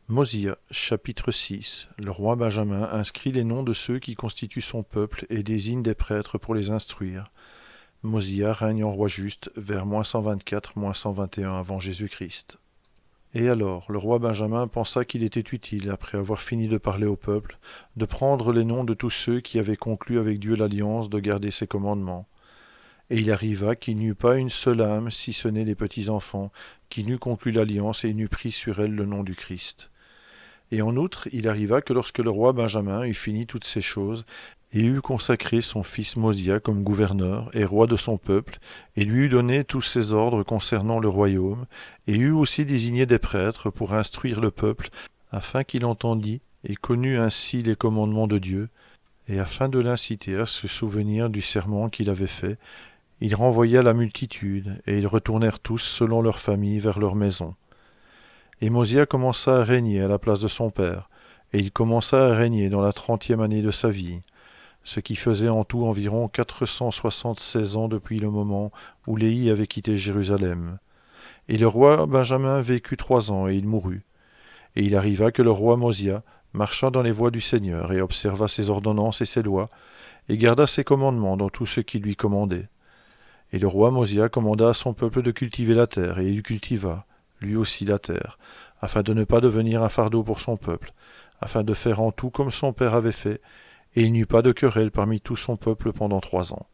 Mosia, chapitre 6. Le roi Benjamin inscrit les noms de ceux qui constituent son peuple et désigne des prêtres pour les instruire. Mosia règne en roi juste vers -124-121 avant Jésus-Christ. Et alors, le roi Benjamin pensa qu'il était utile, après avoir fini de parler au peuple, de prendre les noms de tous ceux qui avaient conclu avec Dieu l'alliance de garder ses commandements. Et il arriva qu'il n'y eut pas une seule âme, si ce n'est les petits-enfants, qui n'eût conclu l'alliance et n'eût pris sur elle le nom du Christ. Et en outre, il arriva que lorsque le roi Benjamin eut fini toutes ces choses, et eut consacré son fils Mosia comme gouverneur et roi de son peuple, et lui eut donné tous ses ordres concernant le royaume, et eut aussi désigné des prêtres pour instruire le peuple, afin qu'il entendît et connût ainsi les commandements de Dieu, et afin de l'inciter à se souvenir du serment qu'il avait fait, il renvoya la multitude, et ils retournèrent tous selon leur famille vers leur maison. Et Mosia commença à régner à la place de son père, et il commença à régner dans la 30e année de sa vie, ce qui faisait en tout environ 476 ans depuis le moment où Léhi avait quitté Jérusalem. Et le roi Benjamin vécut 3 ans, et il mourut. Et il arriva que le roi Mosia marcha dans les voies du Seigneur, et observa ses ordonnances et ses lois, et garda ses commandements dans tout ce qu'il lui commandait. Et le roi Mosia commanda à son peuple de cultiver la terre, et il cultiva, lui aussi la terre, afin de ne pas devenir un fardeau pour son peuple, afin de faire en tout comme son père avait fait, et il n'y eut pas de querelle parmi tout son peuple pendant 3 ans.